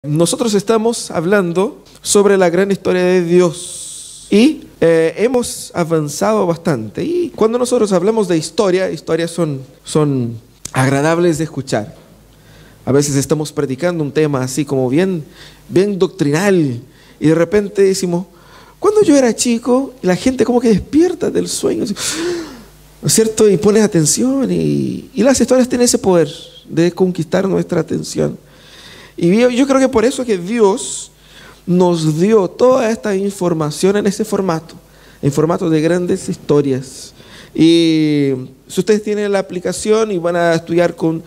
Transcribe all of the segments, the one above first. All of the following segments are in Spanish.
Nosotros estamos hablando sobre la gran historia de Dios y hemos avanzado bastante. Y cuando nosotros hablamos de historias son agradables de escuchar. A veces estamos predicando un tema así como bien doctrinal y de repente decimos, cuando yo era chico, la gente como que despierta del sueño, así, ¿no es cierto? Y pone atención y las historias tienen ese poder de conquistar nuestra atención. Y yo creo que por eso que Dios nos dio toda esta información en ese formato, en formato de grandes historias. Y si ustedes tienen la aplicación y van a estudiar con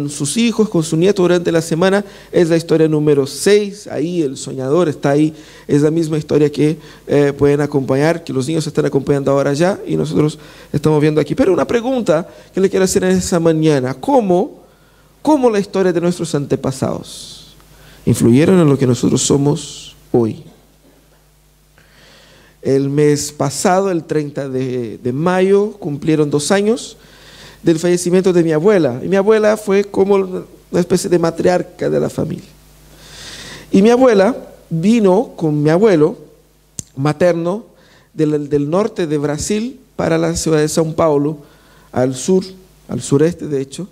sus hijos, con su nieto durante la semana, es la historia número 6, ahí el soñador está ahí, es la misma historia que pueden acompañar, que los niños están acompañando ahora ya y nosotros estamos viendo aquí. Pero una pregunta que le quiero hacer en esa mañana, ¿cómo la historia de nuestros antepasados influyeron en lo que nosotros somos hoy? El mes pasado, el 30 de mayo, cumplieron 2 años del fallecimiento de mi abuela. Y mi abuela fue como una especie de matriarca de la familia. Y mi abuela vino con mi abuelo materno del norte de Brasil para la ciudad de São Paulo, al sureste de hecho.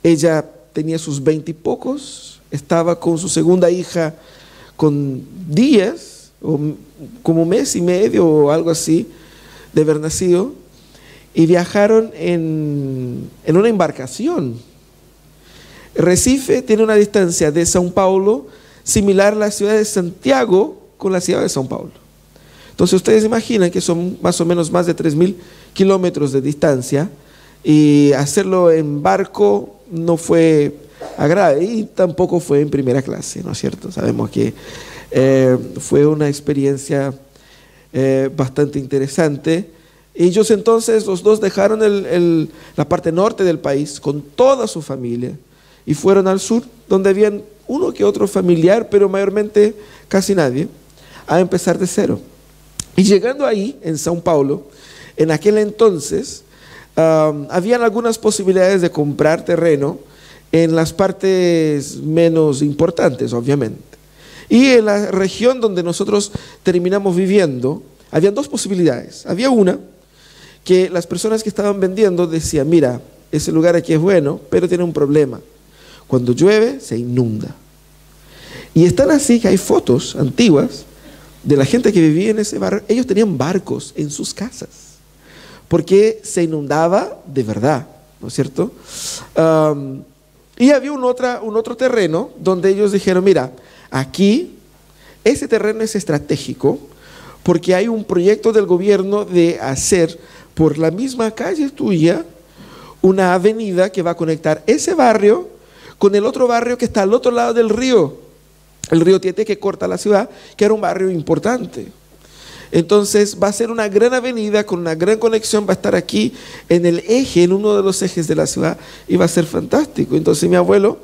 Ella tenía sus 20 y pocos, estaba con su segunda hija con días, o como 1 mes y medio o algo así, de haber nacido, y viajaron en una embarcación. Recife tiene una distancia de São Paulo similar a la ciudad de Santiago con la ciudad de São Paulo. Entonces ustedes imaginan que son más o menos más de 3.000 kilómetros de distancia, y hacerlo en barco no fue agradable y tampoco fue en primera clase, ¿no es cierto? Sabemos que fue una experiencia bastante interesante. Ellos entonces, los dos, dejaron la parte norte del país con toda su familia y fueron al sur, donde habían uno que otro familiar, pero mayormente casi nadie, a empezar de cero. Y llegando ahí, en São Paulo, en aquel entonces, habían algunas posibilidades de comprar terreno en las partes menos importantes, obviamente. Y en la región donde nosotros terminamos viviendo, habían 2 posibilidades. Había una que las personas que estaban vendiendo decían, mira, ese lugar aquí es bueno, pero tiene un problema. Cuando llueve, se inunda. Y están así que hay fotos antiguas de la gente que vivía en ese barrio. Ellos tenían barcos en sus casas, porque se inundaba de verdad, ¿no es cierto? Y había un otro terreno donde ellos dijeron, mira, aquí ese terreno es estratégico porque hay un proyecto del gobierno de hacer por la misma calle tuya una avenida que va a conectar ese barrio con el otro barrio que está al otro lado del río, el río Tieté, que corta la ciudad, que era un barrio importante. Entonces va a ser una gran avenida con una gran conexión, va a estar aquí en el eje, en uno de los ejes de la ciudad, y va a ser fantástico. Entonces mi abuelo,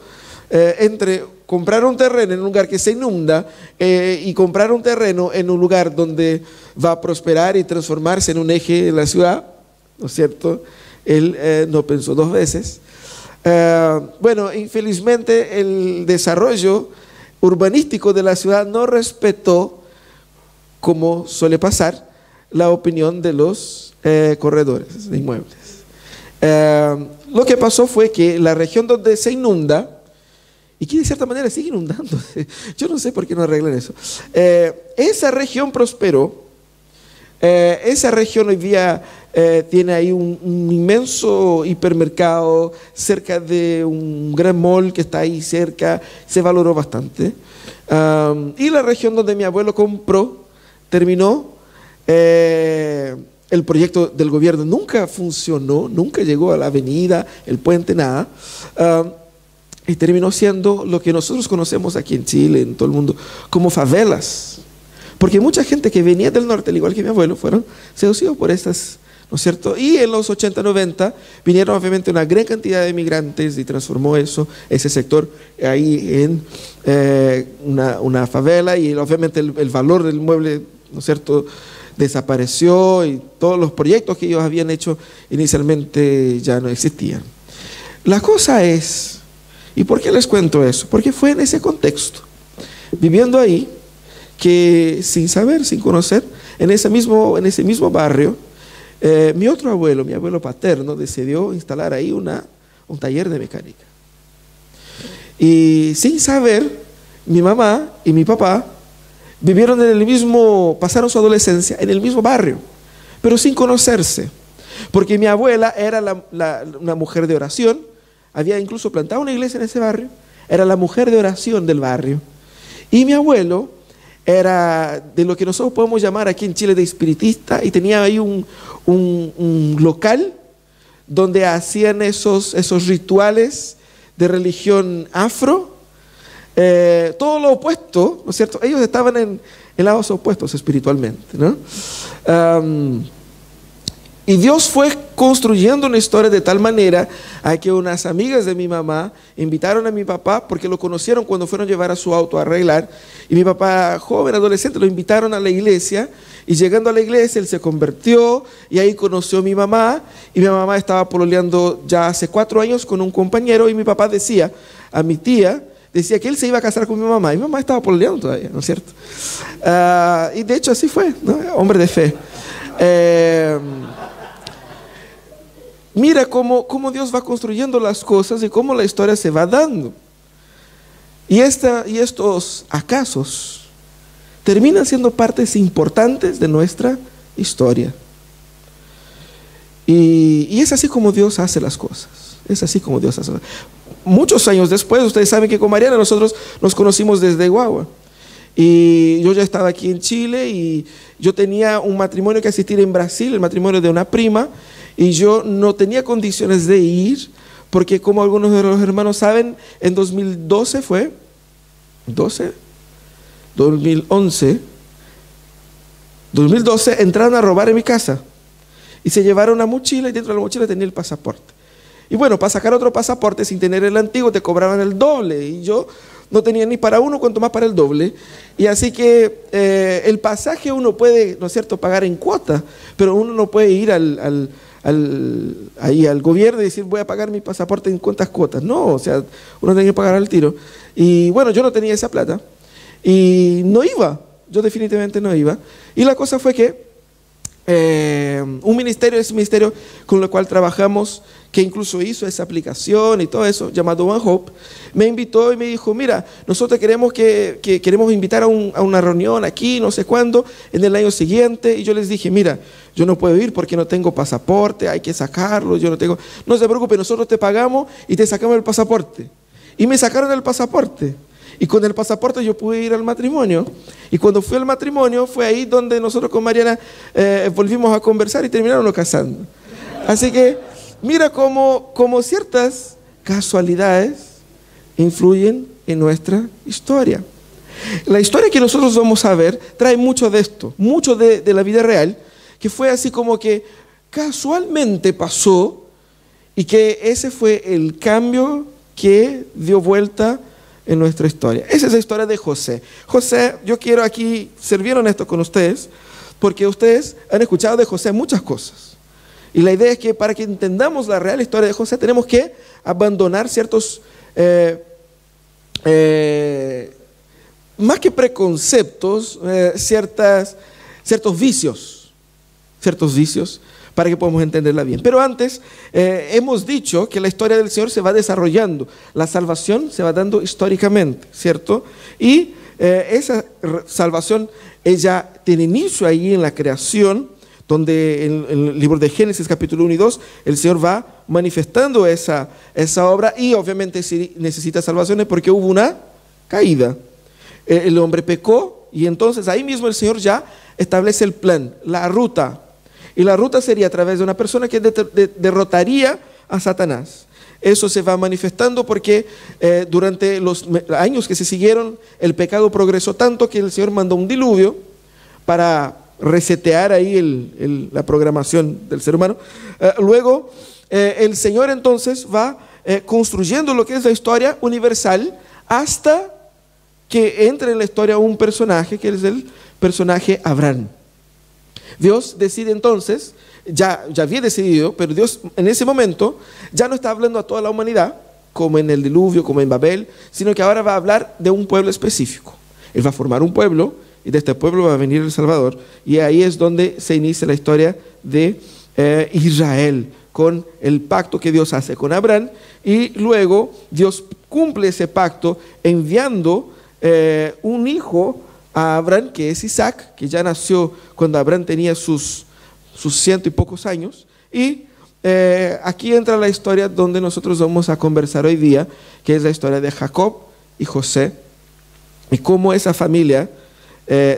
entre comprar un terreno en un lugar que se inunda y comprar un terreno en un lugar donde va a prosperar y transformarse en un eje de la ciudad, ¿no es cierto? Él no pensó 2 veces. Bueno, infelizmente el desarrollo urbanístico de la ciudad no respetó, como suele pasar, la opinión de los corredores de inmuebles. Lo que pasó fue que la región donde se inunda, y que de cierta manera sigue inundando, yo no sé por qué no arreglan eso, esa región prosperó. Esa región hoy día tiene ahí un inmenso hipermercado cerca de un gran mall que está ahí cerca, se valoró bastante. Y la región donde mi abuelo compró terminó, el proyecto del gobierno nunca funcionó, nunca llegó a la avenida, el puente, nada, y terminó siendo lo que nosotros conocemos aquí en Chile, en todo el mundo, como favelas, porque mucha gente que venía del norte, al igual que mi abuelo, fueron seducidos por estas, ¿no es cierto? Y en los 80, 90 vinieron obviamente una gran cantidad de migrantes y transformó ese sector ahí en una favela, y obviamente el valor del inmueble, ¿no es cierto?, desapareció, y todos los proyectos que ellos habían hecho inicialmente ya no existían. La cosa es, ¿Y por qué les cuento eso? Porque fue en ese contexto, viviendo ahí, que sin saber, sin conocer, en ese mismo barrio, mi otro abuelo, mi abuelo paterno, decidió instalar ahí un taller de mecánica. Y sin saber, mi mamá y mi papá vivieron pasaron su adolescencia en el mismo barrio, pero sin conocerse. Porque mi abuela era una mujer de oración, había incluso plantado una iglesia en ese barrio, era la mujer de oración del barrio. Y mi abuelo era de lo que nosotros podemos llamar aquí en Chile de espiritista, y tenía ahí un local donde hacían esos rituales de religión afro, todo lo opuesto, ¿no es cierto? Ellos estaban en lados opuestos espiritualmente, ¿no? Y Dios fue construyendo una historia de tal manera a que unas amigas de mi mamá invitaron a mi papá, porque lo conocieron cuando fueron a llevar a su auto a arreglar, y mi papá, joven, adolescente, lo invitaron a la iglesia, y llegando a la iglesia él se convirtió, y ahí conoció a mi mamá, y mi mamá estaba pololeando ya hace 4 años con un compañero, y mi papá decía a mi tía, decía que él se iba a casar con mi mamá, y mi mamá estaba pololeando todavía, ¿no es cierto? Y de hecho así fue, ¿no? Hombre de fe. Mira cómo Dios va construyendo las cosas y cómo la historia se va dando. Y estos acasos terminan siendo partes importantes de nuestra historia. Y es así como Dios hace las cosas. Es así como Dios hace las cosas. Muchos años después, ustedes saben que con Mariana nosotros nos conocimos desde Guagua. Y yo ya estaba aquí en Chile y yo tenía un matrimonio que asistir en Brasil, el matrimonio de una prima, y yo no tenía condiciones de ir, porque como algunos de los hermanos saben, en 2012 fue, 2012 entraron a robar en mi casa y se llevaron una mochila, y dentro de la mochila tenía el pasaporte. Y bueno, para sacar otro pasaporte sin tener el antiguo te cobraban el doble, y yo no tenía ni para uno, cuanto más para el doble. Y así que el pasaje uno puede, ¿no es cierto?, pagar en cuota, pero uno no puede ir al gobierno y decir voy a pagar mi pasaporte en cuántas cuotas. No, o sea, uno tiene que pagar al tiro. Y bueno, yo no tenía esa plata y no iba, yo definitivamente no iba. Y la cosa fue que ese ministerio con el cual trabajamos, que incluso hizo esa aplicación y todo eso, llamado One Hope, me invitó y me dijo, mira, nosotros queremos invitar a una reunión aquí, no sé cuándo, en el año siguiente. Y yo les dije, mira, yo no puedo ir porque no tengo pasaporte, hay que sacarlo, no se preocupe, nosotros te pagamos y te sacamos el pasaporte. Y me sacaron el pasaporte. Y con el pasaporte yo pude ir al matrimonio. Y cuando fui al matrimonio, fue ahí donde nosotros con Mariana volvimos a conversar y terminaron casando. Así que mira cómo ciertas casualidades influyen en nuestra historia. La historia que nosotros vamos a ver trae mucho de esto, mucho de la vida real, que fue así como que casualmente pasó, y que ese fue el cambio que dio vuelta en nuestra historia. Esa es la historia de José. José, yo quiero aquí ser bien honesto con ustedes, porque ustedes han escuchado de José muchas cosas. Y la idea es que para que entendamos la real historia de José, tenemos que abandonar ciertos, más que preconceptos, ciertos vicios, para que podamos entenderla bien. Pero antes, hemos dicho que la historia del Señor se va desarrollando, la salvación se va dando históricamente, ¿cierto? Y esa salvación, ella tiene inicio ahí en la creación, donde en el libro de Génesis capítulo 1 y 2, el Señor va manifestando esa obra, y obviamente sí necesita salvaciones porque hubo una caída. El hombre pecó, y entonces ahí mismo el Señor ya establece el plan, la ruta. Y la ruta sería a través de una persona que derrotaría a Satanás. Eso se va manifestando porque durante los años que se siguieron, el pecado progresó tanto que el Señor mandó un diluvio para resetear ahí la programación del ser humano. Luego, el Señor entonces va construyendo lo que es la historia universal hasta que entre en la historia un personaje, que es el personaje Abraham. Dios decide entonces, ya había decidido, pero Dios en ese momento ya no está hablando a toda la humanidad, como en el diluvio, como en Babel, sino que ahora va a hablar de un pueblo específico. Él va a formar un pueblo y de este pueblo va a venir el Salvador, y ahí es donde se inicia la historia de Israel, con el pacto que Dios hace con Abraham, y luego Dios cumple ese pacto enviando un hijo a Abraham, que es Isaac, que ya nació cuando Abraham tenía sus 100 y pocos años, y aquí entra la historia donde nosotros vamos a conversar hoy día, que es la historia de Jacob y José, y cómo esa familia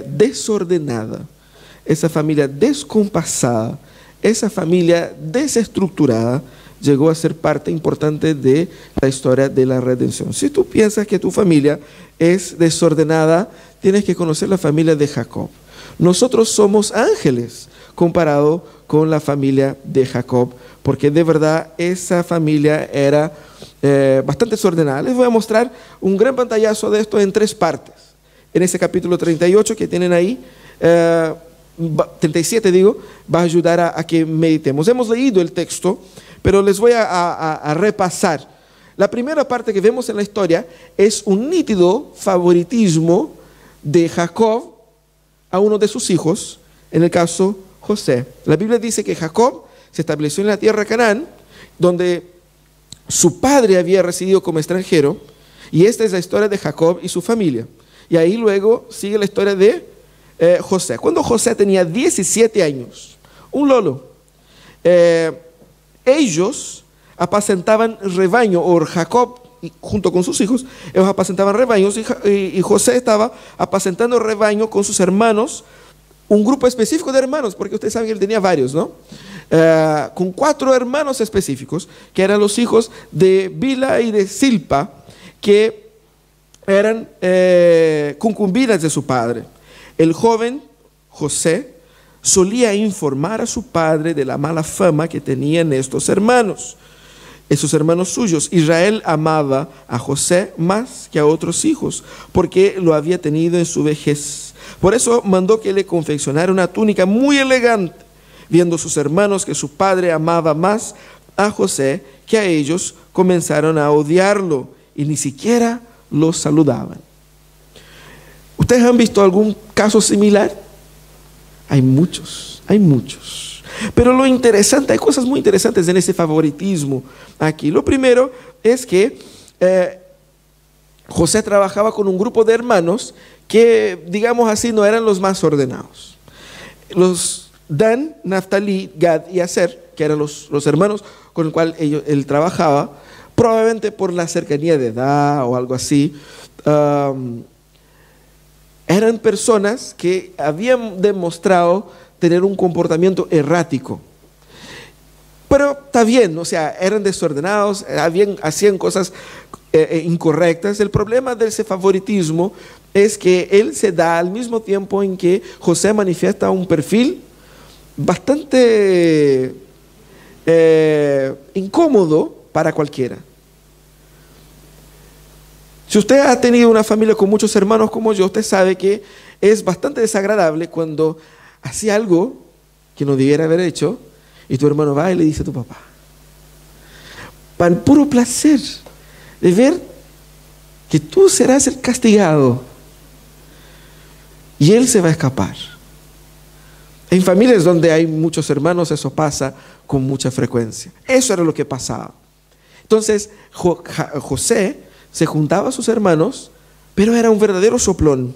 desordenada, esa familia descompasada, esa familia desestructurada llegó a ser parte importante de la historia de la redención. Si tú piensas que tu familia es desordenada, tienes que conocer la familia de Jacob. Nosotros somos ángeles comparado con la familia de Jacob, porque de verdad esa familia era bastante desordenada. Les voy a mostrar un gran pantallazo de esto en 3 partes. En ese capítulo 38 que tienen ahí, 37 digo, va a ayudar a que meditemos. Hemos leído el texto, pero les voy a repasar. La primera parte que vemos en la historia es un nítido favoritismo de Jacob a uno de sus hijos, en el caso José. La Biblia dice que Jacob se estableció en la tierra de Canaán, donde su padre había residido como extranjero, y esta es la historia de Jacob y su familia. Y ahí luego sigue la historia de José. Cuando José tenía 17 años, un lolo, ellos apacentaban rebaño, o Jacob junto con sus hijos, ellos apacentaban rebaños, y José estaba apacentando rebaño con sus hermanos, un grupo específico de hermanos, porque ustedes saben que él tenía varios, ¿no? Con 4 hermanos específicos, que eran los hijos de Bila y de Silpa, que eran concubinas de su padre. El joven José solía informar a su padre de la mala fama que tenían estos hermanos suyos. Israel amaba a José más que a otros hijos, porque lo había tenido en su vejez. Por eso mandó que le confeccionara una túnica muy elegante. Viendo sus hermanos que su padre amaba más a José que a ellos, comenzaron a odiarlo y ni siquiera lo saludaban. ¿Ustedes han visto algún caso similar? Hay muchos. Pero lo interesante, hay cosas muy interesantes en ese favoritismo aquí. Lo primero es que José trabajaba con un grupo de hermanos que, digamos así, no eran los más ordenados. Los Dan, Naftali, Gad y Aser, que eran los hermanos con los cuales él trabajaba, probablemente por la cercanía de edad o algo así, eran personas que habían demostrado tener un comportamiento errático. Pero está bien, o sea, eran desordenados, hacían cosas incorrectas. El problema de ese favoritismo es que él se da al mismo tiempo en que José manifiesta un perfil bastante incómodo para cualquiera. Si usted ha tenido una familia con muchos hermanos como yo, usted sabe que es bastante desagradable cuando hacía algo que no debiera haber hecho y tu hermano va y le dice a tu papá, para el puro placer de ver que tú serás el castigado y él se va a escapar. En familias donde hay muchos hermanos eso pasa con mucha frecuencia. Eso era lo que pasaba. Entonces José se juntaba a sus hermanos, pero era un verdadero soplón.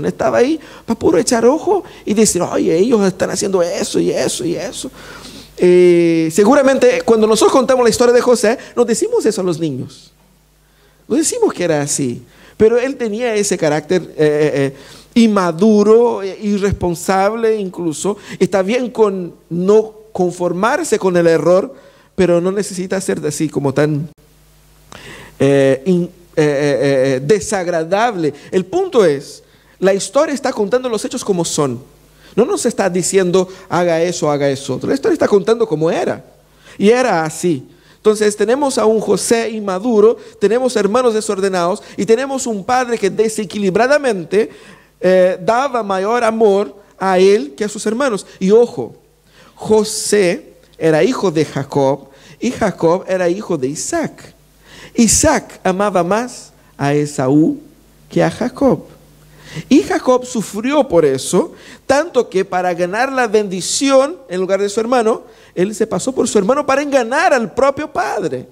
Estaba ahí para puro echar ojo y decir, oye, ellos están haciendo eso y eso y eso. Seguramente cuando nosotros contamos la historia de José, nos decimos eso a los niños. Nos decimos que era así. Pero él tenía ese carácter inmaduro, irresponsable incluso. Está bien con no conformarse con el error, pero no necesita ser así como tan desagradable. El punto es, la historia está contando los hechos como son. No nos está diciendo haga eso otro. La historia está contando como era. Y era así. Entonces tenemos a un José inmaduro, tenemos hermanos desordenados y tenemos un padre que desequilibradamente daba mayor amor a él que a sus hermanos. Y ojo, José era hijo de Jacob y Jacob era hijo de Isaac. Isaac amaba más a Esaú que a Jacob. Y Jacob sufrió por eso, tanto que para ganar la bendición en lugar de su hermano, él se pasó por su hermano para engañar al propio padre.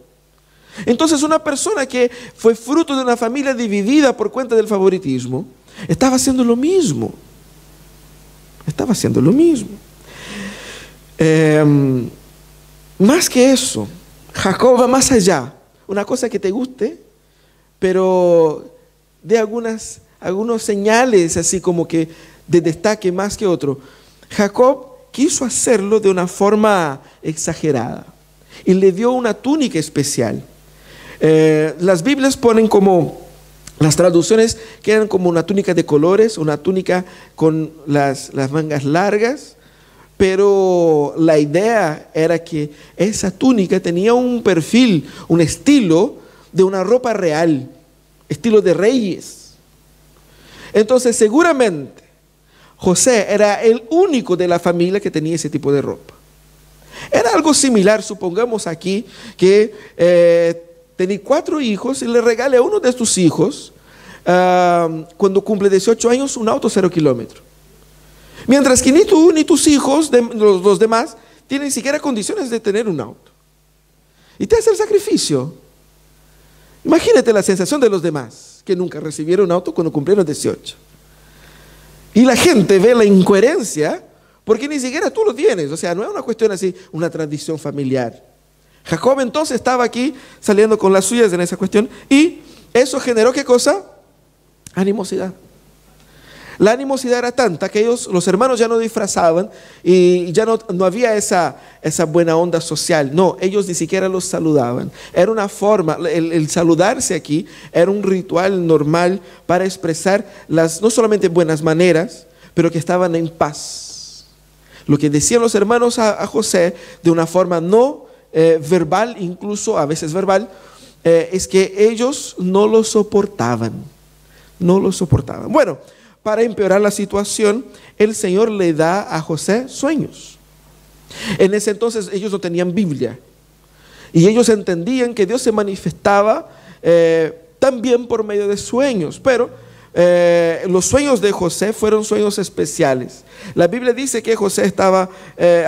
Entonces una persona que fue fruto de una familia dividida por cuenta del favoritismo, estaba haciendo lo mismo. Estaba haciendo lo mismo. Más que eso, Jacob va más allá. Una cosa que te guste, pero de algunos señales así como que de destaque más que otro. Jacob quiso hacerlo de una forma exagerada y le dio una túnica especial. Las Biblias ponen como, las traducciones quedan como una túnica de colores, una túnica con las mangas largas, pero la idea era que esa túnica tenía un perfil, un estilo de una ropa real, estilo de reyes. Entonces seguramente José era el único de la familia que tenía ese tipo de ropa. Era algo similar, supongamos aquí que tenía 4 hijos y le regale a uno de tus hijos, cuando cumple 18 años, un auto 0 kilómetros. Mientras que ni tú ni tus hijos, los demás, tienen ni siquiera condiciones de tener un auto. Y te hace el sacrificio. Imagínate la sensación de los demás, que nunca recibieron un auto cuando cumplieron 18. Y la gente ve la incoherencia, porque ni siquiera tú lo tienes. O sea, no es una cuestión así, una tradición familiar. Jacob entonces estaba aquí saliendo con las suyas en esa cuestión, y eso generó ¿qué cosa? Animosidad. La animosidad era tanta que los hermanos ya no disfrazaban y ya no había esa buena onda social. No, ellos ni siquiera los saludaban. Era una forma, el saludarse aquí era un ritual normal para expresar las no solamente buenas maneras, pero que estaban en paz. Lo que decían los hermanos a José de una forma no verbal, incluso a veces verbal, es que ellos no lo soportaban. No lo soportaban. Bueno, para empeorar la situación, el Señor le da a José sueños. En ese entonces ellos no tenían Biblia. Y ellos entendían que Dios se manifestaba también por medio de sueños. Pero los sueños de José fueron sueños especiales. La Biblia dice que José estaba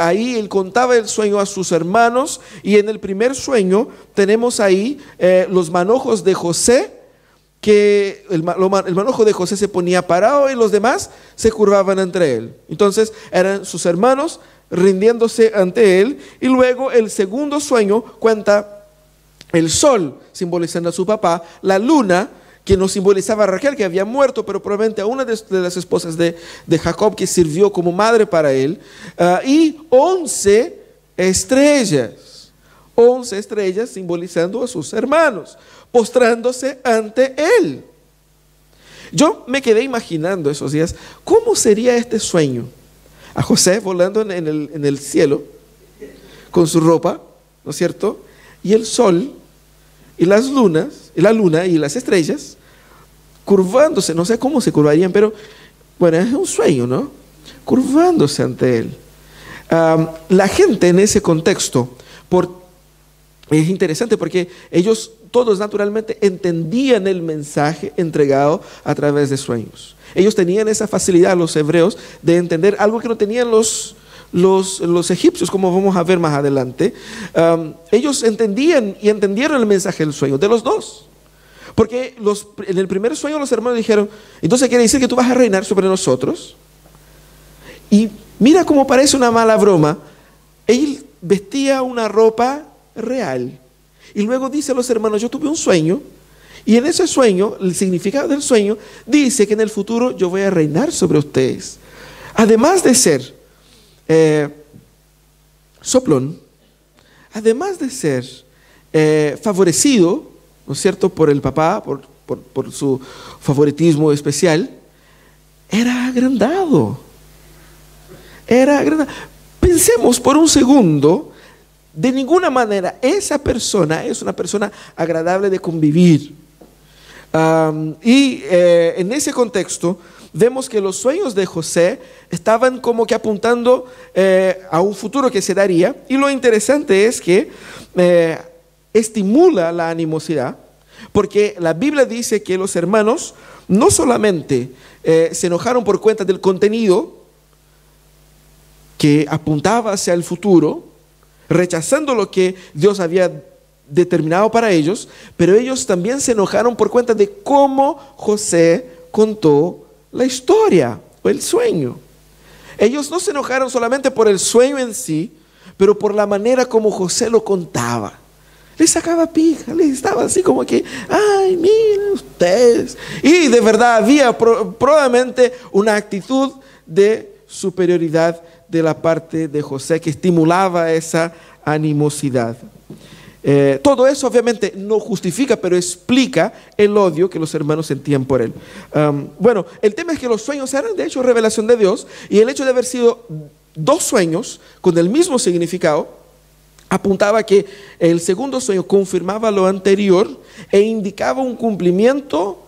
ahí, él contaba el sueño a sus hermanos. Y en el primer sueño tenemos ahí los manojos de José, que el manojo de José se ponía parado y los demás se curvaban ante él. Entonces eran sus hermanos rindiéndose ante él. Y luego el segundo sueño cuenta el sol simbolizando a su papá, la luna que nos simbolizaba a Raquel, que había muerto, pero probablemente a una de las esposas de Jacob, que sirvió como madre para él, y 11 estrellas. 11 estrellas simbolizando a sus hermanos, postrándose ante él. Yo me quedé imaginando esos días, ¿cómo sería este sueño? A José volando en el cielo, con su ropa, ¿no es cierto? Y el sol, y las lunas, y la luna, y las estrellas, curvándose, no sé cómo se curvarían, pero bueno, es un sueño, ¿no? Curvándose ante él. La gente en ese contexto, es interesante porque ellos todos naturalmente entendían el mensaje entregado a través de sueños. Ellos tenían esa facilidad, los hebreos, de entender algo que no tenían los egipcios, como vamos a ver más adelante. Ellos entendían y entendieron el mensaje del sueño, de los dos. Porque en el primer sueño los hermanos dijeron, entonces quiere decir que tú vas a reinar sobre nosotros. Y mira cómo parece una mala broma. Él vestía una ropa real. Y luego dice a los hermanos, yo tuve un sueño, y en ese sueño, el significado del sueño, dice que en el futuro yo voy a reinar sobre ustedes. Además de ser soplón, además de ser favorecido, ¿no es cierto?, por el papá, por su favoritismo especial, era agrandado. Era agrandado. Pensemos por un segundo. De ninguna manera esa persona es una persona agradable de convivir. En ese contexto, vemos que los sueños de José estaban como que apuntando a un futuro que se daría. Y lo interesante es que estimula la animosidad, porque la Biblia dice que los hermanos no solamente se enojaron por cuenta del contenido que apuntaba hacia el futuro, rechazando lo que Dios había determinado para ellos, pero ellos también se enojaron por cuenta de cómo José contó la historia o el sueño. Ellos no se enojaron solamente por el sueño en sí, pero por la manera como José lo contaba. Les sacaba pija, les estaba así como que, ay, miren ustedes. Y de verdad había probablemente una actitud de superioridad de la parte de José que estimulaba esa animosidad. Todo eso obviamente no justifica, pero explica el odio que los hermanos sentían por él. Bueno, el tema es que los sueños eran de hecho revelación de Dios, y el hecho de haber sido dos sueños con el mismo significado apuntaba que el segundo sueño confirmaba lo anterior e indicaba un cumplimiento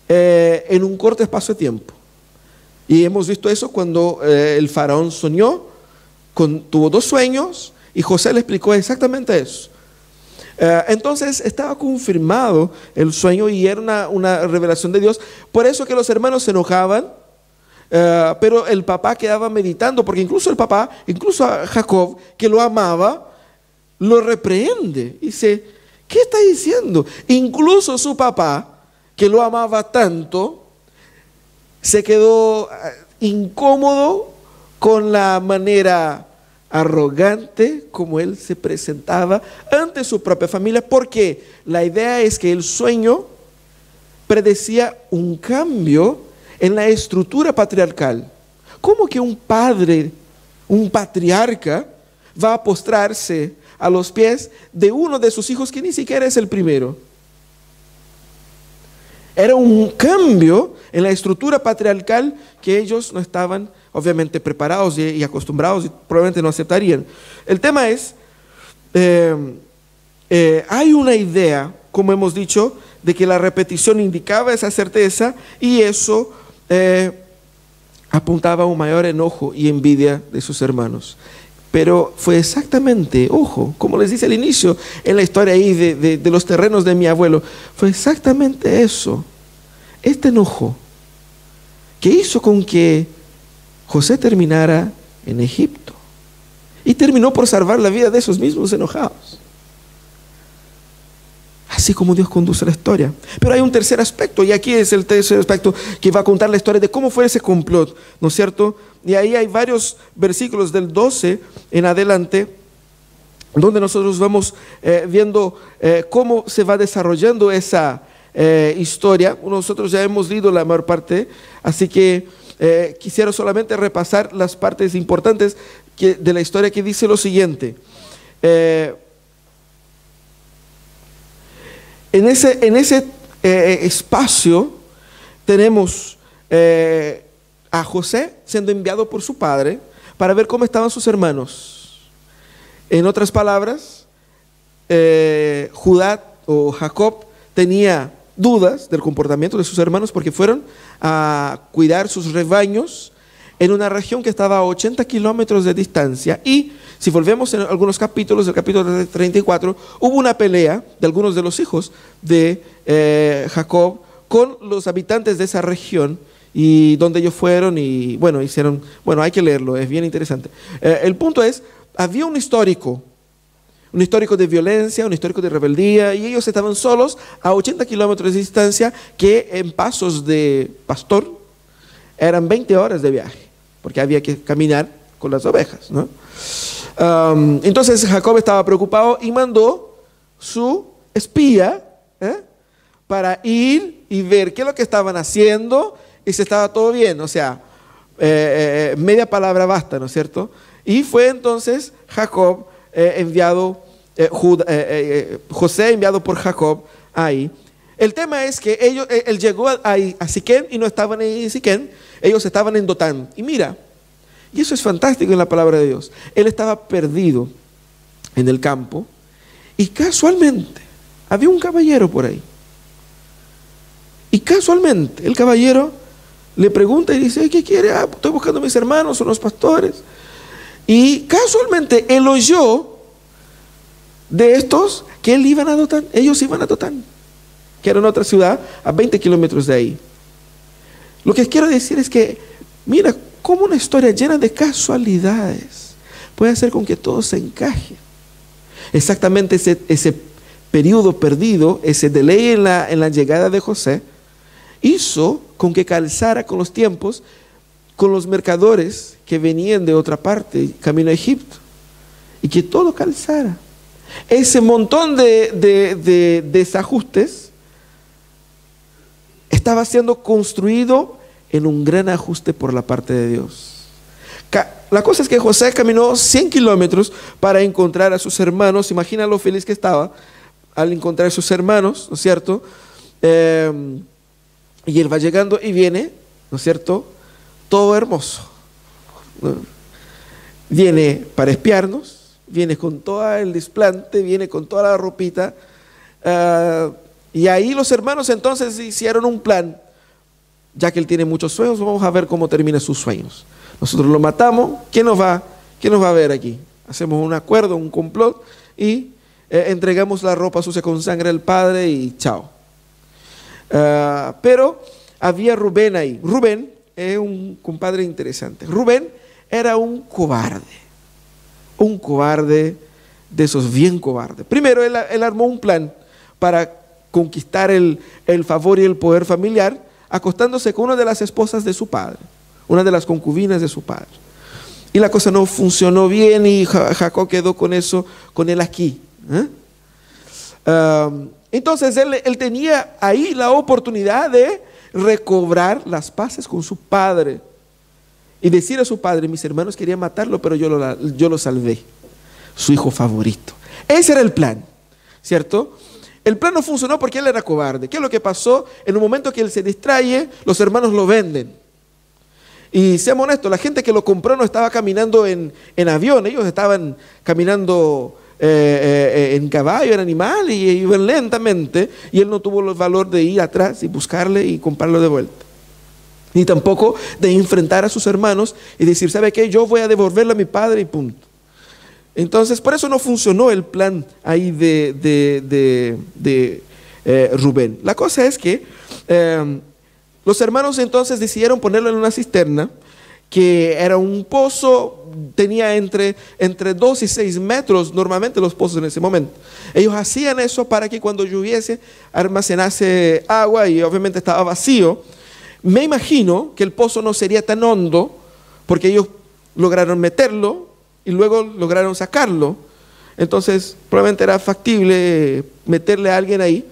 en un corto espacio de tiempo. Y hemos visto eso cuando el faraón soñó, tuvo dos sueños y José le explicó exactamente eso. Entonces estaba confirmado el sueño y era una revelación de Dios. Por eso que los hermanos se enojaban, pero el papá quedaba meditando, porque incluso el papá, incluso a Jacob, que lo amaba, lo reprende. Dice, ¿qué está diciendo? Incluso su papá, que lo amaba tanto, se quedó incómodo con la manera arrogante como él se presentaba ante su propia familia, porque la idea es que el sueño predecía un cambio en la estructura patriarcal. ¿Cómo que un padre, un patriarca, va a postrarse a los pies de uno de sus hijos que ni siquiera es el primero? Era un cambio en la estructura patriarcal que ellos no estaban obviamente preparados y acostumbrados, y probablemente no aceptarían. El tema es, hay una idea, como hemos dicho, de que la repetición indicaba esa certeza, y eso apuntaba a un mayor enojo y envidia de sus hermanos. Pero fue exactamente, ojo, como les dice al inicio en la historia ahí de los terrenos de mi abuelo, fue exactamente eso, este enojo, que hizo con que José terminara en Egipto, y terminó por salvar la vida de esos mismos enojados. Así como Dios conduce la historia. Pero hay un tercer aspecto, y aquí es el tercer aspecto que va a contar la historia de cómo fue ese complot, ¿no es cierto? Y ahí hay varios versículos del 12 en adelante, donde nosotros vamos viendo cómo se va desarrollando esa historia. Nosotros ya hemos leído la mayor parte, así que quisiera solamente repasar las partes importantes de la historia, que dice lo siguiente. En ese espacio tenemos a José siendo enviado por su padre para ver cómo estaban sus hermanos. En otras palabras, Judá o Jacob tenía dudas del comportamiento de sus hermanos, porque fueron a cuidar sus rebaños en una región que estaba a 80 kilómetros de distancia. Y si volvemos en algunos capítulos, del capítulo 34, hubo una pelea de algunos de los hijos de Jacob con los habitantes de esa región, y donde ellos fueron y bueno, hicieron, bueno, hay que leerlo, es bien interesante. El punto es, había un histórico de violencia, un histórico de rebeldía, y ellos estaban solos a 80 kilómetros de distancia, que en pasos de pastor eran 20 horas de viaje, porque había que caminar con las ovejas, ¿no? Entonces Jacob estaba preocupado y mandó su espía para ir y ver qué es lo que estaban haciendo y si estaba todo bien. O sea, media palabra basta, ¿no es cierto? Y fue entonces Jacob José enviado por Jacob ahí. El tema es que él llegó a Siquén y no estaban en Siquén, ellos estaban en Dotán. Y mira, y eso es fantástico en la palabra de Dios. Él estaba perdido en el campo y casualmente había un caballero por ahí. Y casualmente el caballero le pregunta y dice: ¿qué quiere? Estoy buscando a mis hermanos, son los pastores. Y casualmente él oyó de estos que ellos iban a Dotán, que era en otra ciudad a 20 kilómetros de ahí. Lo que quiero decir es que, mira, cómo una historia llena de casualidades puede hacer con que todo se encaje. Exactamente ese periodo perdido, ese delay en la llegada de José, hizo con que calzara con los tiempos, con los mercadores que venían de otra parte, camino a Egipto, y que todo calzara. Ese montón de desajustes estaba siendo construido en un gran ajuste por la parte de Dios. La cosa es que José caminó 100 kilómetros para encontrar a sus hermanos. Imagina lo feliz que estaba al encontrar a sus hermanos, ¿no es cierto? Y él va llegando y viene, ¿no es cierto?, todo hermoso, ¿no? Viene para espiarnos, viene con todo el desplante, viene con toda la ropita. Y ahí los hermanos entonces hicieron un plan. Ya que él tiene muchos sueños, vamos a ver cómo termina sus sueños. Nosotros lo matamos. ¿Quién nos va a ver aquí? Hacemos un acuerdo, un complot, y entregamos la ropa sucia con sangre al padre y chao. Pero había Rubén ahí. Rubén es un compadre interesante. Rubén era un cobarde de esos bien cobardes. Primero él armó un plan para conquistar el favor y el poder familiar, acostándose con una de las esposas de su padre, una de las concubinas de su padre. Y la cosa no funcionó bien y Jacob quedó con él aquí. Entonces él tenía ahí la oportunidad de recobrar las paces con su padre y decir a su padre: mis hermanos querían matarlo, pero yo lo salvé, su hijo favorito. Ese era el plan, ¿cierto? El plan no funcionó porque él era cobarde. ¿Qué es lo que pasó? En un momento que él se distrae, los hermanos lo venden. Y seamos honestos, la gente que lo compró no estaba caminando en avión, ellos estaban caminando en caballo, en animal, y iban lentamente, y él no tuvo el valor de ir atrás y buscarle y comprarlo de vuelta. Ni tampoco de enfrentar a sus hermanos y decir: ¿sabe qué? Yo voy a devolverle a mi padre y punto. Entonces, por eso no funcionó el plan ahí de Rubén. La cosa es que los hermanos entonces decidieron ponerlo en una cisterna, que era un pozo, tenía entre 2 y 6 metros, normalmente los pozos en ese momento. Ellos hacían eso para que cuando lloviese almacenase agua, y obviamente estaba vacío. Me imagino que el pozo no sería tan hondo, porque ellos lograron meterlo y luego lograron sacarlo. Entonces probablemente era factible meterle a alguien ahí.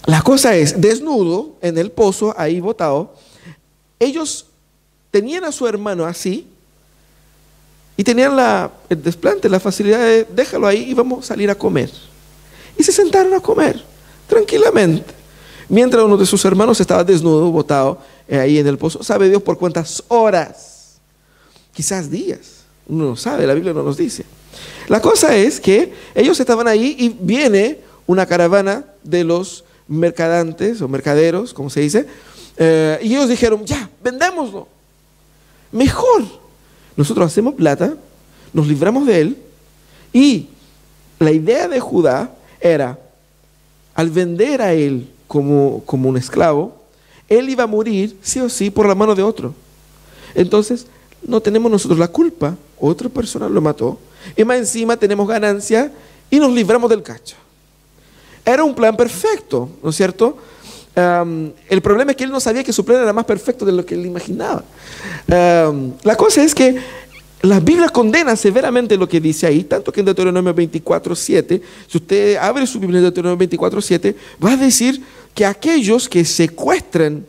La cosa es, desnudo en el pozo, ahí botado, ellos tenían a su hermano así y tenían el desplante, la facilidad de: déjalo ahí y vamos a salir a comer. Y se sentaron a comer tranquilamente, mientras uno de sus hermanos estaba desnudo, botado ahí en el pozo. Sabe Dios por cuántas horas, quizás días, uno no sabe, la Biblia no nos dice. La cosa es que ellos estaban ahí y viene una caravana de los mercadantes o mercaderos, como se dice, y ellos dijeron: ya, vendémoslo, mejor, nosotros hacemos plata, nos libramos de él. Y la idea de Judá era, al vender a él como un esclavo, él iba a morir sí o sí por la mano de otro. Entonces no tenemos nosotros la culpa, otra persona lo mató, y más encima tenemos ganancia y nos libramos del cacho. Era un plan perfecto, ¿no es cierto? El problema es que él no sabía que su plan era más perfecto de lo que él imaginaba. La cosa es que la Biblia condena severamente lo que dice ahí, tanto que en Deuteronomio 24:7, si usted abre su Biblia en Deuteronomio 24:7, va a decir que aquellos que secuestran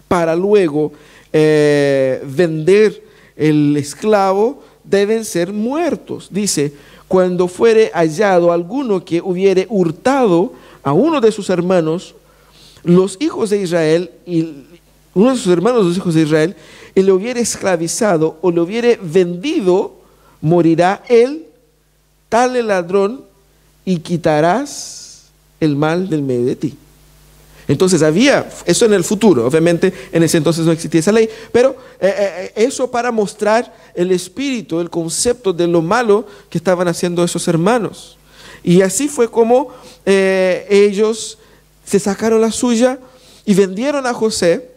para luego vender el esclavo deben ser muertos. Dice: cuando fuere hallado alguno que hubiere hurtado a uno de sus hermanos, los hijos de Israel, y uno de sus hermanos, los hijos de Israel, y le hubiere esclavizado o le hubiere vendido, morirá él, tal el ladrón, y quitarás el mal del medio de ti. Entonces había, eso en el futuro, obviamente en ese entonces no existía esa ley, pero eso para mostrar el espíritu, el concepto de lo malo que estaban haciendo esos hermanos. Y así fue como ellos se sacaron la suya y vendieron a José.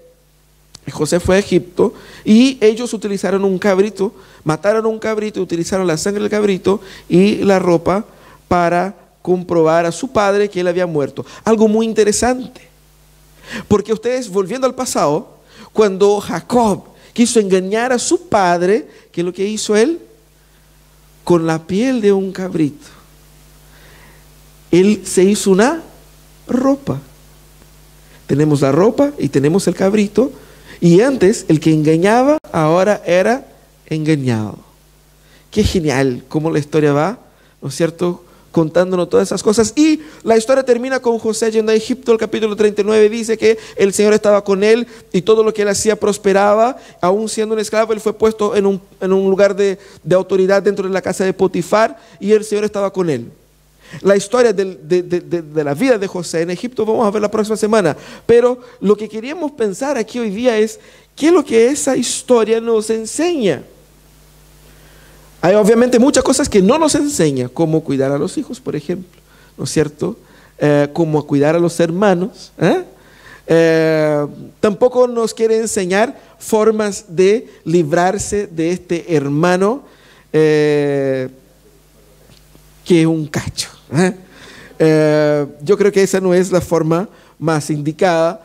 José fue a Egipto y ellos utilizaron un cabrito, mataron un cabrito, utilizaron la sangre del cabrito y la ropa para comprobar a su padre que él había muerto. Algo muy interesante, porque ustedes, volviendo al pasado, cuando Jacob quiso engañar a su padre, ¿qué es lo que hizo él? Con la piel de un cabrito, él se hizo una ropa. Tenemos la ropa y tenemos el cabrito. Y antes, el que engañaba, ahora era engañado. Qué genial cómo la historia va, ¿no es cierto?, contándonos todas esas cosas. Y la historia termina con José yendo a Egipto. El capítulo 39 dice que el Señor estaba con él y todo lo que él hacía prosperaba. Aún siendo un esclavo, él fue puesto en un lugar de autoridad dentro de la casa de Potifar y el Señor estaba con él. La historia de la vida de José en Egipto vamos a ver la próxima semana, pero lo que queríamos pensar aquí hoy día es ¿qué es lo que esa historia nos enseña? Hay obviamente muchas cosas que no nos enseña, como cuidar a los hijos, por ejemplo, ¿no es cierto? Como cuidar a los hermanos, tampoco nos quiere enseñar formas de librarse de este hermano que es un cacho. Yo creo que esa no es la forma más indicada,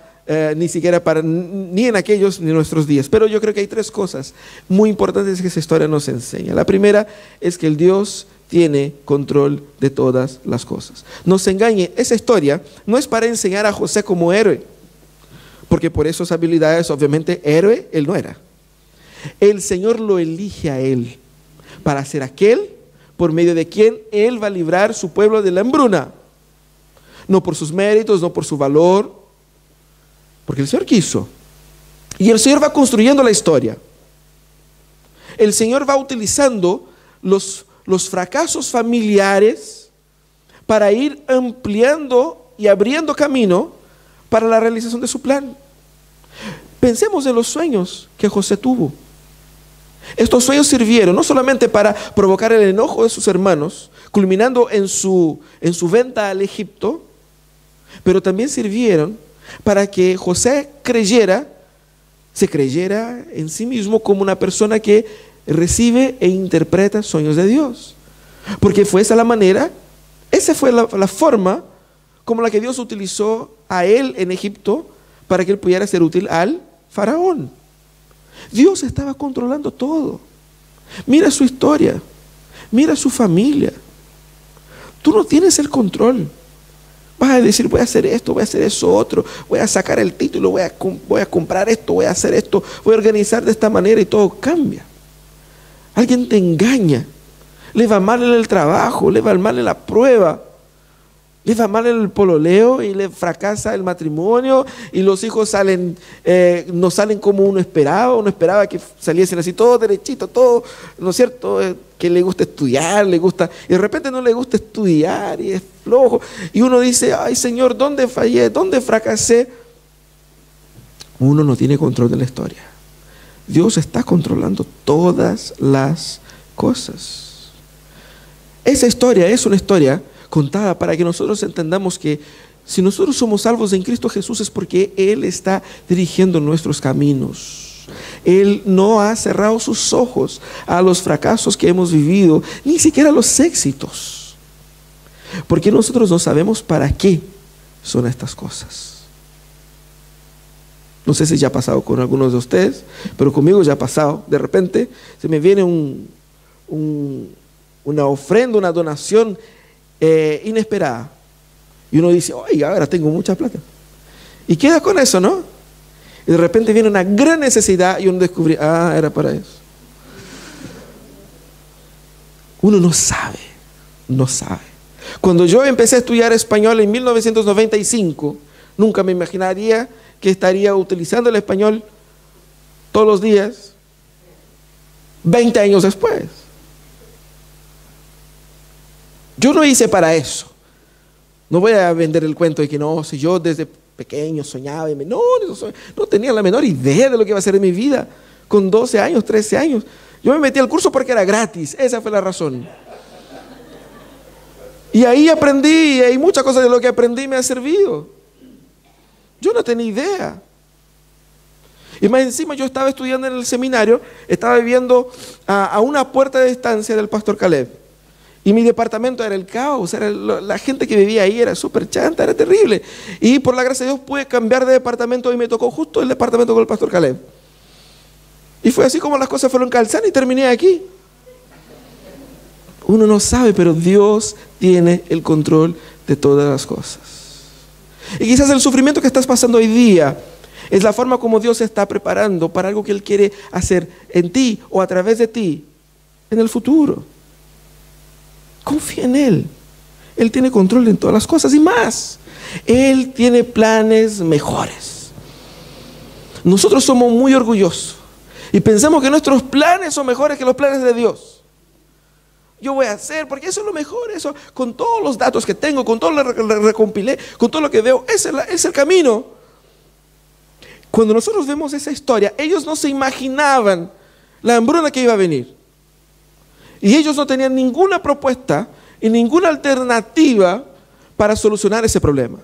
ni siquiera ni en aquellos ni en nuestros días. Pero yo creo que hay tres cosas muy importantes que esa historia nos enseña. La primera es que el Dios tiene control de todas las cosas. No se engañe, esa historia no es para enseñar a José como héroe, porque por esas habilidades obviamente héroe él no era. El Señor lo elige a él para ser aquel por medio de quien él va a librar su pueblo de la hambruna. No por sus méritos, no por su valor, porque el Señor quiso. Y el Señor va construyendo la historia. El Señor va utilizando los fracasos familiares para ir ampliando y abriendo camino para la realización de su plan. Pensemos en los sueños que José tuvo. Estos sueños sirvieron no solamente para provocar el enojo de sus hermanos, culminando en su venta al Egipto, pero también sirvieron para que José se creyera en sí mismo como una persona que recibe e interpreta sueños de Dios. Porque fue esa la manera, esa fue la forma como la que Dios utilizó a él en Egipto para que él pudiera ser útil al faraón. Dios estaba controlando todo. Mira su historia, mira su familia. Tú no tienes el control. Vas a decir, voy a hacer esto, voy a hacer eso otro, voy a sacar el título, voy a comprar esto, voy a hacer esto, voy a organizar de esta manera y todo cambia. Alguien te engaña, le va mal en el trabajo, le va mal en la prueba, le va mal en el pololeo y le fracasa el matrimonio y los hijos no salen como uno esperaba que saliesen así todo derechito, todo, ¿no es cierto? Que le gusta estudiar, y de repente no le gusta estudiar y es flojo y uno dice, ay Señor, ¿dónde fallé? ¿Dónde fracasé? Uno no tiene control de la historia. Dios está controlando todas las cosas. Esa historia es una historia contada para que nosotros entendamos que si nosotros somos salvos en Cristo Jesús es porque Él está dirigiendo nuestros caminos. Él no ha cerrado sus ojos a los fracasos que hemos vivido, ni siquiera a los éxitos, porque nosotros no sabemos para qué son estas cosas. No sé si ya ha pasado con algunos de ustedes, pero conmigo ya ha pasado. De repente se me viene una ofrenda, una donación inesperada. Y uno dice, oye, ahora tengo mucha plata. Y queda con eso, ¿no? Y de repente viene una gran necesidad y uno descubre, era para eso. Uno no sabe. Cuando yo empecé a estudiar español en 1995, nunca me imaginaría que estaría utilizando el español todos los días 20 años después. Yo no hice para eso. No voy a vender el cuento de que no, si yo desde pequeño soñaba y no tenía la menor idea de lo que iba a hacer en mi vida. Con 12 años, 13 años, yo me metí al curso porque era gratis. Esa fue la razón. Y ahí aprendí, y hay muchas cosas de lo que aprendí me ha servido. Yo no tenía idea. Y más encima yo estaba estudiando en el seminario, estaba viviendo a una puerta de distancia del pastor Caleb. Y mi departamento era el caos, la gente que vivía ahí era súper chanta, era terrible. Y por la gracia de Dios pude cambiar de departamento y me tocó justo el departamento con el pastor Caleb. Y fue así como las cosas fueron calzando y terminé aquí. Uno no sabe, pero Dios tiene el control de todas las cosas. Y quizás el sufrimiento que estás pasando hoy día es la forma como Dios se está preparando para algo que Él quiere hacer en ti o a través de ti en el futuro. Confía en Él. Él tiene control en todas las cosas y más. Él tiene planes mejores. Nosotros somos muy orgullosos y pensamos que nuestros planes son mejores que los planes de Dios. Yo voy a hacer, porque eso es lo mejor, eso, con todos los datos que tengo, con todo lo que recompilé, con todo lo que veo, ese es el camino. Cuando nosotros vemos esa historia, ellos no se imaginaban la hambruna que iba a venir. Y ellos no tenían ninguna propuesta y ninguna alternativa para solucionar ese problema.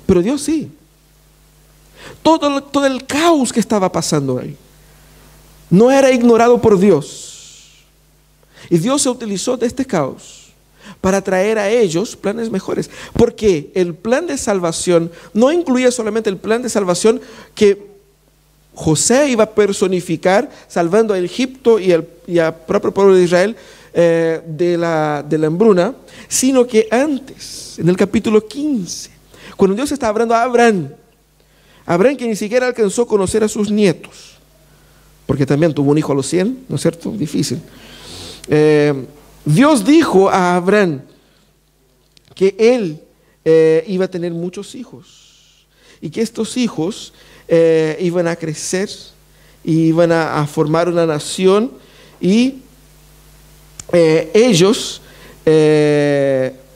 Pero Dios sí. Todo el caos que estaba pasando ahí no era ignorado por Dios. Y Dios se utilizó de este caos para traer a ellos planes mejores. Porque el plan de salvación no incluía solamente el plan de salvación que José iba a personificar, salvando a Egipto y al propio pueblo de Israel de la hambruna, sino que antes, en el capítulo 15, cuando Dios estaba hablando a Abraham que ni siquiera alcanzó a conocer a sus nietos, porque también tuvo un hijo a los 100, ¿no es cierto? Difícil. Dios dijo a Abraham que él iba a tener muchos hijos y que estos hijos iban a crecer y iban a formar una nación y ellos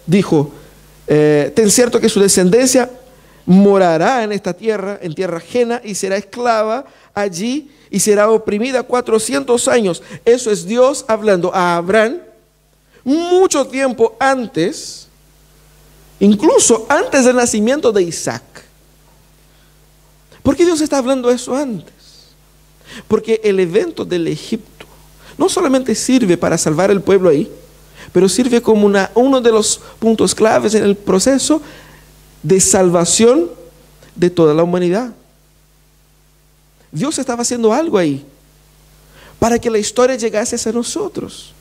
dijo, ten cierto que su descendencia morará en esta tierra, en tierra ajena, y será esclava allí y será oprimida 400 años. Eso es Dios hablando a Abraham mucho tiempo antes, incluso antes del nacimiento de Isaac. ¿Por qué Dios está hablando eso antes? Porque el evento del Egipto no solamente sirve para salvar el pueblo ahí, pero sirve como uno de los puntos claves en el proceso de salvación de toda la humanidad. Dios estaba haciendo algo ahí para que la historia llegase a nosotros.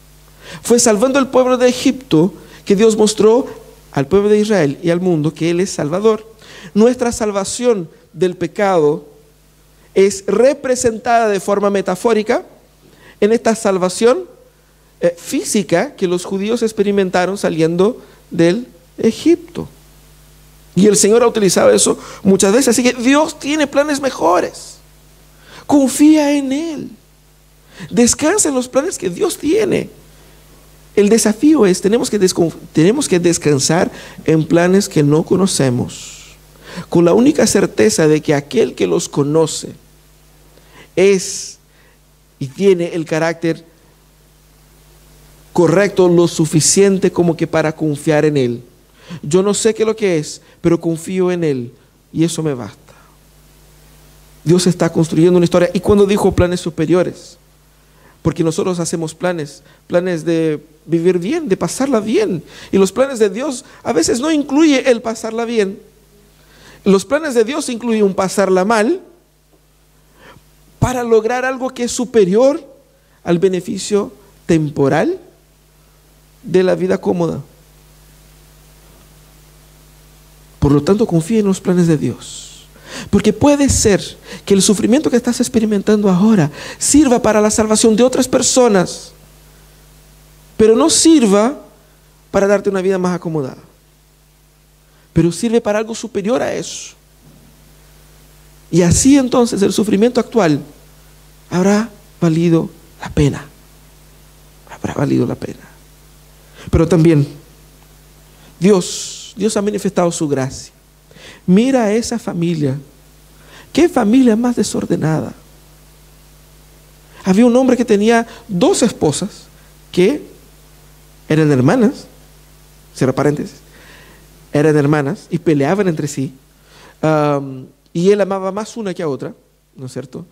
Fue salvando al pueblo de Egipto que Dios mostró al pueblo de Israel y al mundo que Él es Salvador. Nuestra salvación del pecado es representada de forma metafórica en esta salvación física que los judíos experimentaron saliendo del Egipto. Y el Señor ha utilizado eso muchas veces. Así que Dios tiene planes mejores. Confía en Él. Descansa en los planes que Dios tiene. El desafío es, tenemos que descansar en planes que no conocemos, con la única certeza de que aquel que los conoce es y tiene el carácter correcto, lo suficiente como que para confiar en Él. Yo no sé qué es lo que es, pero confío en Él y eso me basta. Dios está construyendo una historia. Y cuando dijo planes superiores, porque nosotros hacemos planes de vivir bien, de pasarla bien, y los planes de Dios a veces no incluye el pasarla bien. Los planes de Dios incluyen un pasarla mal para lograr algo que es superior al beneficio temporal de la vida cómoda. Por lo tanto, confía en los planes de Dios. Porque puede ser que el sufrimiento que estás experimentando ahora sirva para la salvación de otras personas, pero no sirva para darte una vida más acomodada. Pero sirve para algo superior a eso. Y así entonces el sufrimiento actual habrá valido la pena. Habrá valido la pena. Pero también Dios ha manifestado su gracia. Mira a esa familia. ¿Qué familia más desordenada? Había un hombre que tenía 2 esposas que eran hermanas, cierra paréntesis, eran hermanas y peleaban entre sí. Y él amaba más una que a otra, ¿no es cierto?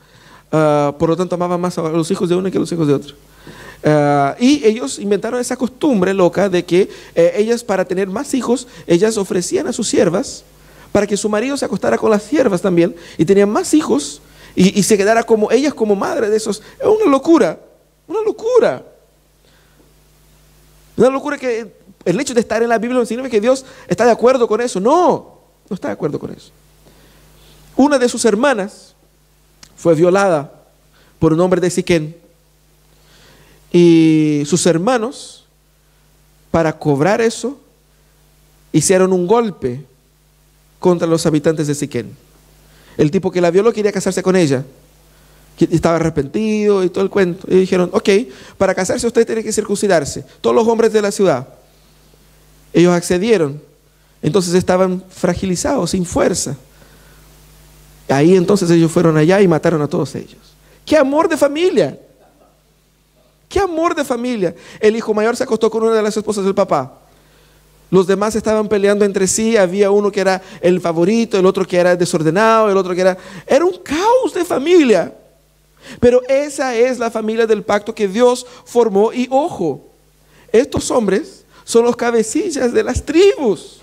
Por lo tanto, amaba más a los hijos de una que a los hijos de otra. Y ellos inventaron esa costumbre loca de que ellas, para tener más hijos, ellas ofrecían a sus siervas para que su marido se acostara con las siervas también y tenían más hijos y se quedara como ellas como madre de esos. Es una locura, una locura. Una locura que el hecho de estar en la Biblia no significa que Dios está de acuerdo con eso. No, no está de acuerdo con eso. Una de sus hermanas fue violada por un hombre de Siquén. Y sus hermanos, para cobrar eso, hicieron un golpe contra los habitantes de Siquén. El tipo que la violó quería casarse con ella, que estaba arrepentido y todo el cuento. Y dijeron, ok, para casarse usted tiene que circuncidarse, todos los hombres de la ciudad. Ellos accedieron, entonces estaban fragilizados, sin fuerza. Ahí entonces ellos fueron allá y mataron a todos ellos. ¡Qué amor de familia! ¡Qué amor de familia! El hijo mayor se acostó con una de las esposas del papá. Los demás estaban peleando entre sí. Había uno que era el favorito, el otro que era desordenado, el otro que era... Era un caos de familia. Pero esa es la familia del pacto que Dios formó. Y ojo, estos hombres son los cabecillas de las tribus.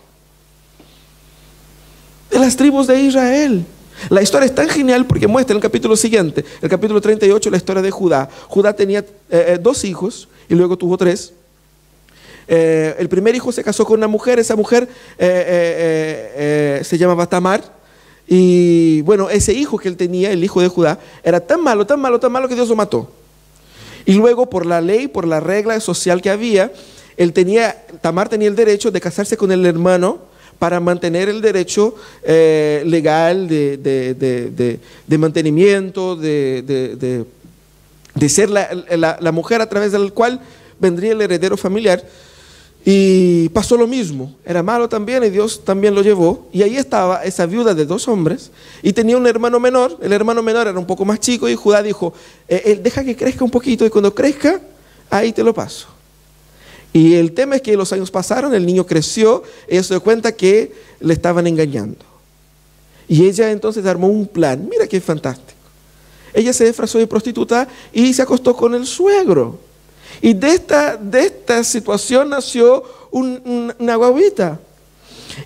De las tribus de Israel. La historia es tan genial porque muestra en el capítulo siguiente, el capítulo 38, la historia de Judá. Judá tenía 2 hijos y luego tuvo 3. El primer hijo se casó con una mujer. Esa mujer se llamaba Tamar. Y bueno, ese hijo que él tenía, el hijo de Judá, era tan malo, tan malo, tan malo que Dios lo mató. Y luego, por la ley, por la regla social que había, Tamar tenía el derecho de casarse con el hermano para mantener el derecho legal de mantenimiento, de ser la mujer a través del cual vendría el heredero familiar. Y pasó lo mismo, era malo también y Dios también lo llevó. Y ahí estaba esa viuda de 2 hombres y tenía un hermano menor. El hermano menor era un poco más chico y Judá dijo, deja que crezca un poquito y cuando crezca, ahí te lo paso. Y el tema es que los años pasaron, el niño creció, ella se dio cuenta que le estaban engañando. Y ella entonces armó un plan, mira qué fantástico. Ella se disfrazó de prostituta y se acostó con el suegro. Y de esta situación nació una guaguita.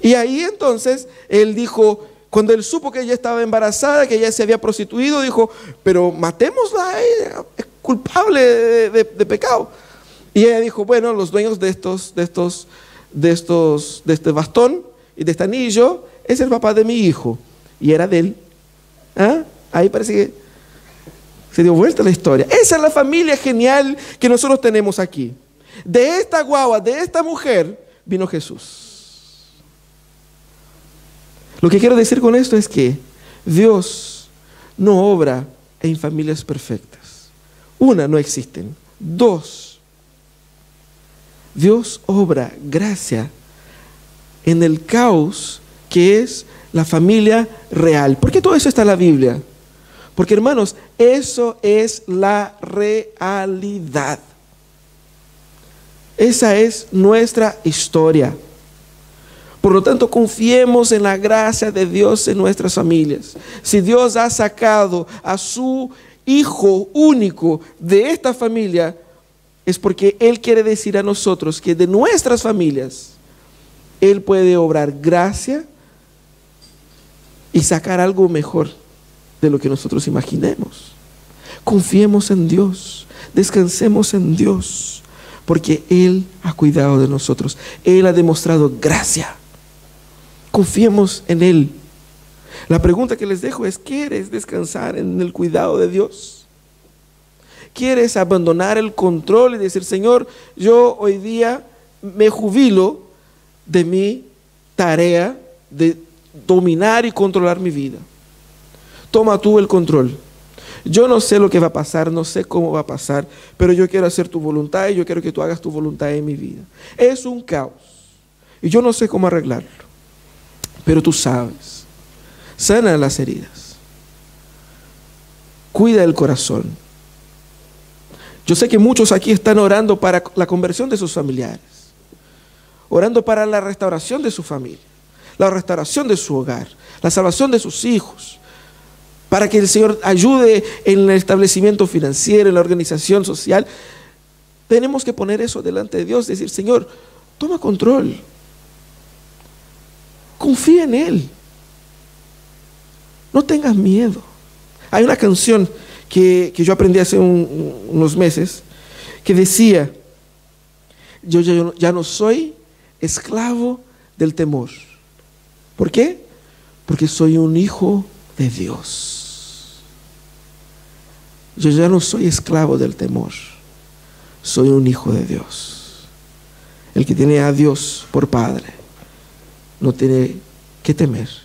Y ahí entonces él dijo, cuando él supo que ella estaba embarazada, que ella se había prostituido, dijo, pero matémosla, ella es culpable de pecado. Y ella dijo, bueno, los dueños de este bastón y de este anillo es el papá de mi hijo. Y era de él. Ahí parece que se dio vuelta la historia. Esa es la familia genial que nosotros tenemos aquí. De esta guagua, de esta mujer, vino Jesús. Lo que quiero decir con esto es que Dios no obra en familias perfectas. 1, no existen. 2, Dios obra gracia en el caos que es la familia real. ¿Por qué todo eso está en la Biblia? Porque, hermanos, eso es la realidad. Esa es nuestra historia. Por lo tanto, confiemos en la gracia de Dios en nuestras familias. Si Dios ha sacado a su Hijo único de esta familia, es porque Él quiere decir a nosotros que de nuestras familias Él puede obrar gracia y sacar algo mejor de lo que nosotros imaginemos. Confiemos en Dios, descansemos en Dios, porque Él ha cuidado de nosotros. Él ha demostrado gracia. Confiemos en Él. La pregunta que les dejo es, ¿quieres descansar en el cuidado de Dios? ¿Quieres abandonar el control y decir, Señor, yo hoy día me jubilo de mi tarea de dominar y controlar mi vida? Toma tú el control. Yo no sé lo que va a pasar, no sé cómo va a pasar, pero yo quiero hacer tu voluntad y yo quiero que tú hagas tu voluntad en mi vida. Es un caos y yo no sé cómo arreglarlo. pero tú sabes. Sana las heridas. Cuida el corazón. Yo sé que muchos aquí están orando para la conversión de sus familiares, orando para la restauración de su familia, la restauración de su hogar, la salvación de sus hijos, para que el Señor ayude en el establecimiento financiero, en la organización social. Tenemos que poner eso delante de Dios, decir: Señor, toma control, confía en Él, no tengas miedo. Hay una canción que yo aprendí hace unos meses que decía: yo ya no soy esclavo del temor. ¿Por qué? Porque soy un hijo de Dios. Yo ya no soy esclavo del temor, soy un hijo de Dios. El que tiene a Dios por Padre no tiene que temer.